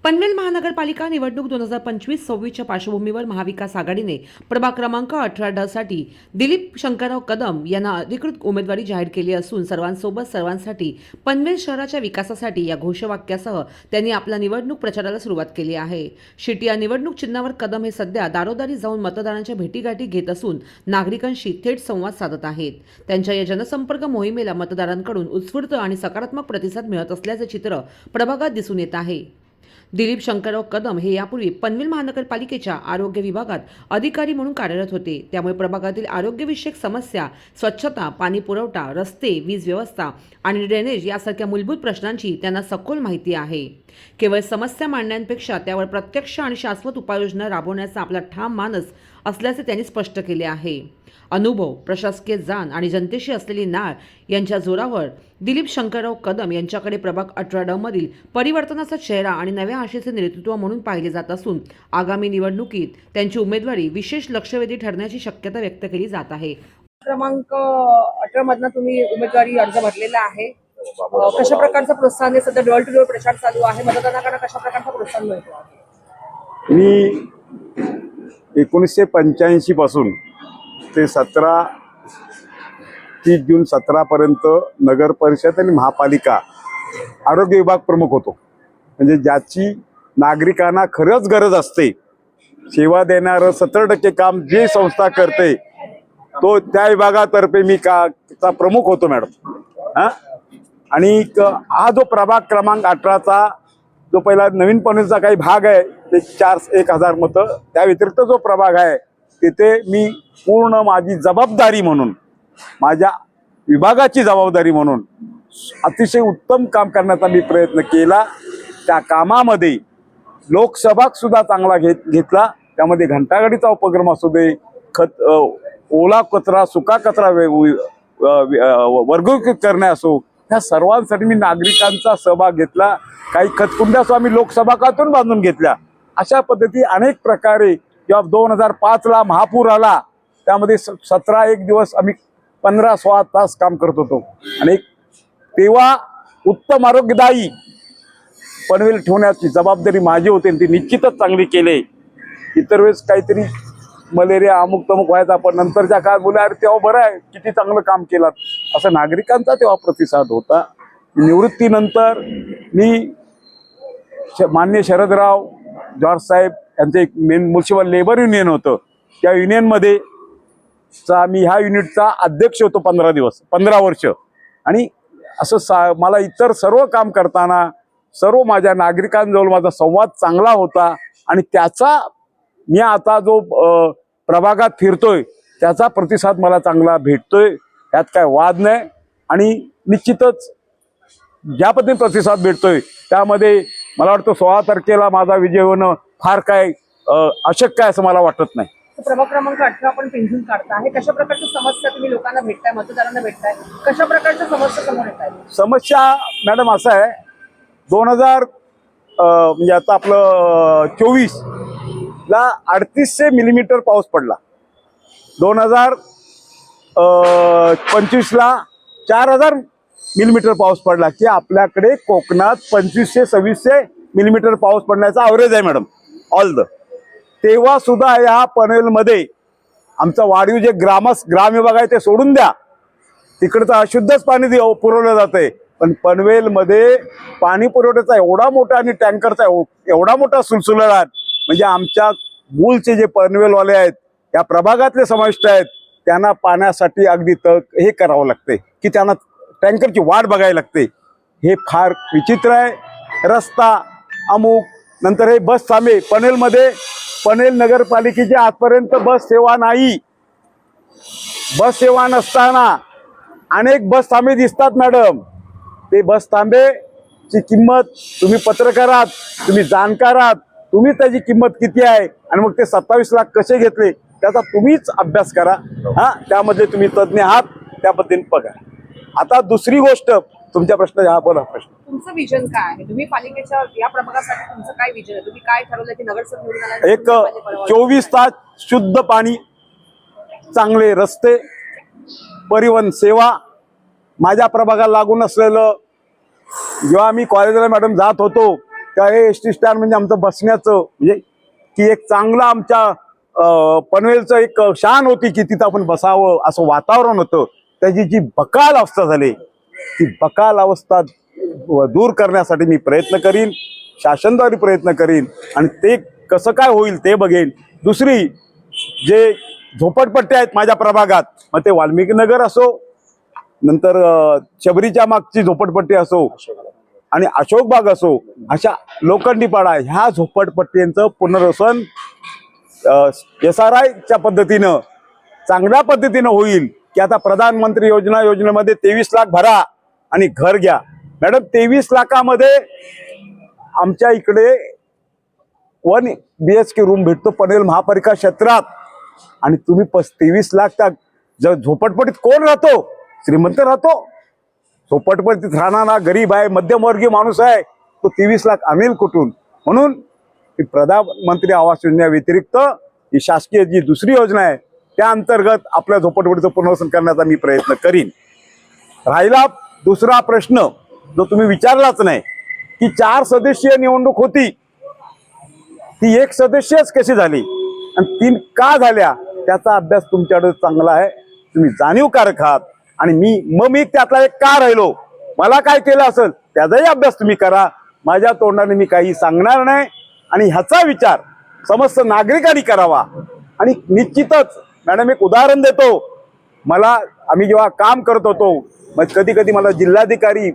पनवेल महानगरपालिका निवडणूक 2025-26च्या पार्श्वभूमीवर महाविकास आघाडीने प्रभाग क्रमांक 18 साठी दिलीप शंकरराव कदम यांना अधिकृत उमेदवारी जाहीर केली असून सर्वांसोबत सर्वांसाठी पनवेल शहराच्या विकासासाठी या घोषवाक्यासह त्यांनी आपला निवडणूक प्रचाराला सुरुवात केली आहे। शिटी या निवडणूक चिन्हावर कदम हे सध्या दारोदारी जाऊन मतदारांच्या भेटीगाठी घेत असून नागरिकांशी थेट संवाद साधत आहेत। त्यांच्या या जनसंपर्क मोहिमेला मतदारांकडून उत्स्फूर्त आणि सकारात्मक प्रतिसाद मिळत असल्याचे चित्र प्रभागात दिसून येत आहे। दिलीप शंकरराव कदम हे यापूर्वी पनवेल महानगरपालिकेच्या आरोग्य विभागात अधिकारी म्हणून कार्यरत होते। त्यामुळे प्रभागातील आरोग्यविषयक समस्या, स्वच्छता, पाणी पुरवठा, रस्ते, वीज व्यवस्था आणि ड्रेनेज यासारख्या मूलभूत प्रश्नांची त्यांना सखोल माहिती आहे। केवळ समस्या मांडण्यापेक्षा त्यावर प्रत्यक्ष आणि शाश्वत उपाययोजना राबवण्याचा आपला ठाम मानस असल्याचे त्यांनी स्पष्ट केले आहे। अनुभव, प्रशासकीय जाण आणि जनतेशी असलेली नाळ यांच्या जोरावर दिलीप शंकरराव कदम यांच्याकडे प्रभाग 18 मधील परिवर्तनाचा चेहरा आणि नव्या आशेचे नेतृत्व म्हणून पाहिले जात असून आगामी निवडणुकीत त्यांची उमेदवारी विशेष लक्षवेधी ठरण्याची शक्यता व्यक्त केली जात आहे। क्रमांक 18 मधनं तुम्ही उमेदवारी अर्ज भरलेला आहे। कशा प्रकारचं प्रोत्साहन आहे? सध्या डोर टू डोर प्रचार चालू आहे, मतदारांना कशा प्रकारचं प्रोत्साहन मिळतो आहे? मी 1985 पासून ते 30 जून 17 पर्यंत नगर परिषद आणि महापालिका आरोग्य विभाग प्रमुख होतो। म्हणजे ज्याची नागरिकांना खरंच गरज असते, सेवा देणारं 70% काम जे संस्था करते तो त्या विभागातर्फे मी चा प्रमुख होतो मॅडम। आणि हा जो प्रभाग क्रमांक 18चा जो पहिला नवीन पनवेलचा काही भाग आहे ते 1,000 मतं, त्या व्यतिरिक्त जो प्रभाग आहे तिथे मी पूर्ण माझी जबाबदारी म्हणून, माझ्या विभागाची जबाबदारी म्हणून अतिशय उत्तम काम करण्याचा मी प्रयत्न केला। त्या कामामध्ये लोकसभा सुद्धा चांगला घेतला। त्यामध्ये घंटागाडीचा उपक्रम असू दे, ओला कचरा, सुका कचरा वर्गीकृत करणे असो, ह्या सर्वांसाठी मी नागरिकांचा सहभाग घेतला। काही खतकुंड्या आम्ही लोकसभाकातून बांधून घेतल्या। अशा पद्धती अनेक प्रकारे जेव्हा 2005ला महापूर आला त्यामध्ये 17 दिवस आम्ही 15-16 तास काम करत होतो आणि तेव्हा उत्तम आरोग्यदायी पनवेल ठेवण्याची जबाबदारी माझी होती, ती निश्चितच चांगली केली। इतर वेळेस काहीतरी मलेरिया अमुक तमुक व्हायचा, पण नंतरच्या काळात बोलले अरे तेव्हा बरं आहे, किती चांगलं काम केलं, असं नागरिकांचा तेव्हा प्रतिसाद होता। निवृत्तीनंतर मी माननीय शरदराव जॉर्ज साहेब यांचं एक म्युनिसिपल लेबर युनियन होतं, त्या युनियनमध्ये मी ह्या युनिटचा अध्यक्ष होतो 15 वर्ष। आणि असं मला इतर सर्व काम करताना सर्व माझ्या नागरिकांजवळ माझा संवाद चांगला होता आणि त्याचा मी आता जो प्रभागात फिरतोय त्याचा प्रतिसाद मला चांगला भेटतोय, यात काय वाद नाही। आणि निश्चितच ज्या पद्धतीने प्रतिसाद भेटतोय त्यामध्ये मला वाटतं 16 तारखेला माझा विजय होणं फार काय अशक्य आहे असं मला वाटत नाही। प्रभाग क्रमांक 18 आपण पिंजून काढता आहे, कशा प्रकारच्या समस्या तुम्ही लोकांना भेटताय, मतदारांना भेटताय, कशा प्रकारच्या समस्या समोर येत आहेत? समस्या मॅडम असं आहे, 2000 म्हणजे आता आपलं 24ला 3800 मिलीमीटर पाऊस पडला, 2025ला 4000 मिलीमीटर पाऊस पडला, की आपल्याकडे कोकणात 2500-2600 मिलीमीटर पाऊस पडण्याचा ॲव्हरेज आहे मॅडम ऑल द। तेव्हा सुद्धा या पनवेलमध्ये आमचं वाढीव जे ग्राम विभाग आहे ते सोडून द्या, तिकडचं अशुद्धच पाणी पुरवलं जातंय, पण पनवेलमध्ये पाणी पुरवठ्याचा एवढा मोठा आणि टँकरचा एवढा मोठा सुलसुलाट, म्हणजे आमच्या मूळचे जे पनवेलवाले आहेत या प्रभागातले समाविष्ट आहेत त्यांना पाण्यासाठी अगदी हे करावं लागते की त्यांना टँकरची वाट बघायला लागते। हे फार विचित्र आहे। रस्ता अमुक, नंतर हे बस थांबे पनवेलमध्ये, पनवेल नगरपालिकेची आजपर्यंत बस सेवा नाही। बस सेवा नसताना अनेक बस थांबे दिसतात मॅडम। ते बस थांबेची किंमत तुम्ही पत्रकार आहात, तुम्ही जाणकार आहात, तुम्हीच त्याची किंमत किती आहे आणि मग ते 27 लाख कसे घेतले त्याचा तुम्हीच अभ्यास करा। त्यामध्ये तुम्ही तज्ज्ञ आहात, त्या पद्धतीने बघा। आता दुसरी गोष्ट तुमच्या प्रश्न, हा बोला प्रश्न। तुमचं विजन काय आहे? तुम्ही पालिकेच्या या प्रभागासाठी तुमचं काय विजन आहे? तुम्ही काय ठरवलं की नगरसेवक निवडून आल्यानंतर एक 24 तास शुद्ध पाणी, चांगले रस्ते, परिवहन सेवा, माझ्या प्रभागाला लागून असलेलं जेव्हा आम्ही कॉलेजला मॅडम जात होतो त्या एस टी स्टँड म्हणजे आमचं बसण्याचं म्हणजे की एक चांगलं आमच्या पनवेलचं एक शान होती की तिथं आपण बसावं असं वातावरण होतं. त्याची जी बकाल अवस्था झाली ती बकाल अवस्था दूर करण्यासाठी मी प्रयत्न करीन, शासनद्वारे प्रयत्न करीन आणि ते कसं काय होईल ते बघेन. दुसरी जे झोपडपट्ट्या आहेत माझ्या प्रभागात, मग ते वाल्मिकी नगर असो, नंतर शबरीच्या मागची झोपडपट्टी असो आणि अशोकबाग असो, अशा लोखंडीपाडा ह्या झोपडपट्ट्यांचं पुनर्वसन SRIच्या पद्धतीनं चांगल्या पद्धतीनं होईल. की आता प्रधानमंत्री योजनेमध्ये 23 लाख भरा आणि घर घ्या. मॅडम 23 लाखामध्ये आमच्या इकडे 1 BHK रूम भेटतो पनवेल महापालिका क्षेत्रात आणि तुम्ही 23 लाख त्या झोपडपट्टीत कोण राहतो? श्रीमंत राहतो. झोपडपट्टीत राहणारा गरीब आहे, मध्यमवर्गीय माणूस आहे, तो 23 लाख आणेल कुठून? म्हणून प्रधानमंत्री आवास योजना व्यतिरिक्त ही शासकीय जी दुसरी योजना आहे त्या अंतर्गत आपल्या झोपडपट्टीचं पुनर्वसन करण्याचा मी प्रयत्न करीन. राहिला दुसरा प्रश्न जो तुम्ही विचारलाच नाही की 4 सदस्यीय निवडणूक होती, ती 1 सदस्यच कशी झाली आणि 3 का झाल्या, त्याचा अभ्यास तुमच्याकडे चांगला आहे, तुम्ही जाणीवकारक आहात आणि मी त्यातला एक का राहिलो, मला काय केलं असेल त्याचाही अभ्यास तुम्ही करा. माझ्या तोंडाने मी काही सांगणार नाही आणि ह्याचा विचार समस्त नागरिकांनी करावा. आणि निश्चितच मॅडम एक उदाहरण देतो. आम्ही जेव्हा काम करत होतो मग कधी कधी मला जिल्हाधिकारी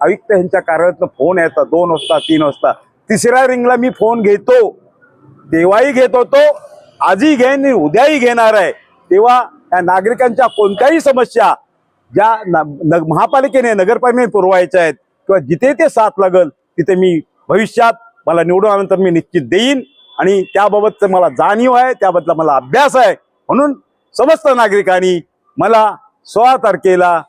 आयुक्त यांच्या कार्यालयातनं फोन यायचा 2 वाजता 3 वाजता. 3ऱ्या रिंगला मी फोन घेतो, तेव्हाही घेत होतो, आजही घेईन, उद्याही घेणार आहे. तेव्हा या नागरिकांच्या कोणत्याही समस्या ज्या महापालिकेने नगरपालिकेने पुरवायच्या आहेत किंवा जिथे ते साथ लागल तिथे मी भविष्यात मला निवडून आल्यानंतर मी निश्चित देईन आणि त्याबाबतचं मला जाणीव आहे, त्याबद्दल मला अभ्यास आहे. म्हणून समस्त नागरिकांनी मला 16 तारखेला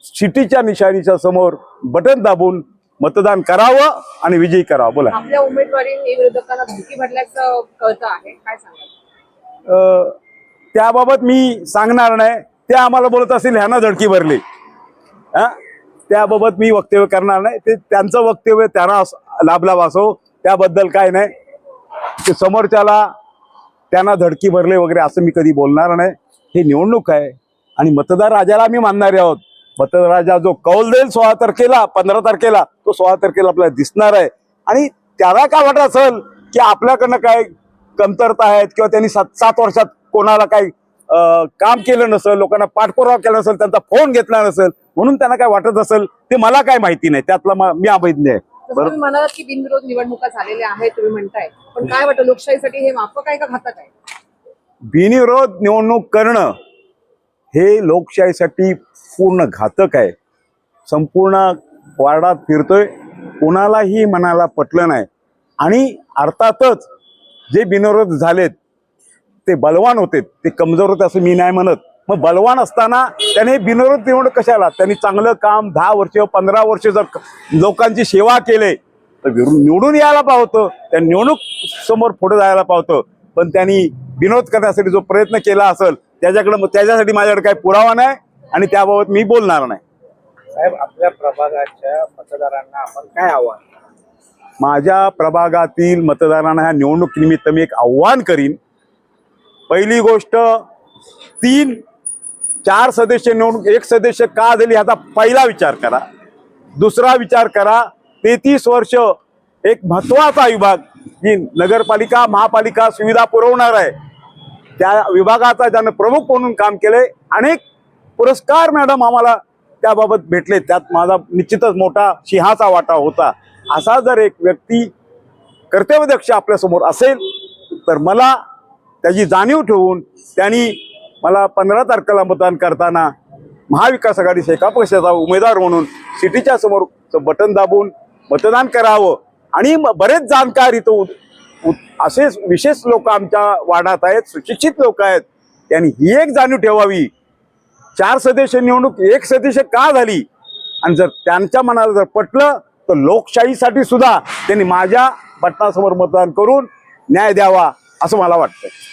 सिटीच्या निशाणीच्या समोर बटन दाबून मतदान करावं आणि विजयी करावं. बोला. आपल्या उमेदवारीने विरोधकांना धमकी भरल्याचं कळतं आहे, काय सांगाल? त्याबाबत मी सांगणार नाही. ते आम्हाला बोलत असेल ह्यानं धडकी भरली, त्याबाबत मी वक्तव्य करणार नाही. ते त्यांचं वक्तव्य त्यांना लाभला असो, त्याबद्दल काय नाही. ते समोरच्याला त्यांना धडकी भरले वगैरे असं मी कधी बोलणार नाही. हे निवडणूक आहे आणि मतदार राजाला आम्ही मानणारे आहोत. मतदार राजा जो कौल देईल 16 तारखेला 15 तारखेला तो 16 तारखेला आपल्याला दिसणार आहे. आणि त्याला काय वाटत असेल की आपल्याकडनं काय कमतरता आहेत किंवा त्यांनी 7 वर्षात कोणाला काही काम केलं नसेल, लोकांना पाठपुरावा केला नसेल, त्यांचा फोन घेतला नसेल म्हणून त्यांना काय वाटत असेल ते मला काय माहिती नाही, त्यातला मी अवैध आहे. तुम्ही म्हणालात की बिनविरोध निवडणुका झालेल्या आहेत तुम्ही म्हणताय, पण काय वाटतं लोकशाहीसाठी हे माफक आहे का घातक आहे? बिनविरोध निवडणूक करणं हे लोकशाहीसाठी पूर्ण घातक आहे. संपूर्ण वार्डात फिरतोय, कोणालाही मनाला पटलं नाही. आणि अर्थातच जे बिनविरोध झालेत ते बलवान होते, ते कमजोर होते असं मी नाही म्हणत. मग बलवान असताना त्याने बिनविरोध निवडणूक कशाला? त्यांनी चांगलं काम 10 वर्ष 15 वर्ष जर लोकांची सेवा केले तर निवडून यायला पाहतं, त्या निवडणूक समोर पुढे जायला पाहतं. पण त्यांनी विनोद करण्यासाठी जो प्रयत्न केला असेल त्याच्यासाठी माझ्याकडे काही पुरावा नाही आणि त्याबाबत मी बोलणार नाही. साहेब, आपल्या प्रभागाच्या मतदारांना आपण काय आव्हान? माझ्या प्रभागातील मतदारांना ह्या निवडणुकीनिमित्त मी एक आव्हान करीन. पहिली गोष्ट 3-4 सदस्य निवडणूक 1 सदस्य का झाली ह्याचा पहिला विचार करा. दुसरा विचार करा 33 वर्ष एक महत्वाचा विभाग जी नगरपालिका महापालिका सुविधा पुरवणार आहे त्या विभागाचा ज्यानं प्रमुख म्हणून काम केले. अनेक पुरस्कार मॅडम आम्हाला त्याबाबत भेटले, त्यात माझा निश्चितच मोठा सिंहाचा वाटा होता. असा जर एक व्यक्ती कर्तव्यदक्ष आपल्यासमोर असेल तर मला त्याची जाणीव ठेवून त्यांनी मला 15 तारखेला मतदान करताना महाविकास आघाडी शेका पक्षाचा उमेदवार म्हणून सिटीच्या समोर बटन दाबून मतदान करावं. आणि बरेच जाणकार इथं असे विशेष लोक आमच्या वार्डात आहेत, सुशिक्षित लोक आहेत, त्यांनी ही एक जाणीव ठेवावी 4 सदस्य निवडणूक 1 सदस्य का झाली. आणि जर त्यांच्या मनाला जर पटलं तर लोकशाहीसाठी सुद्धा त्यांनी माझ्या बटनासमोर मतदान करून न्याय द्यावा असं मला वाटतं.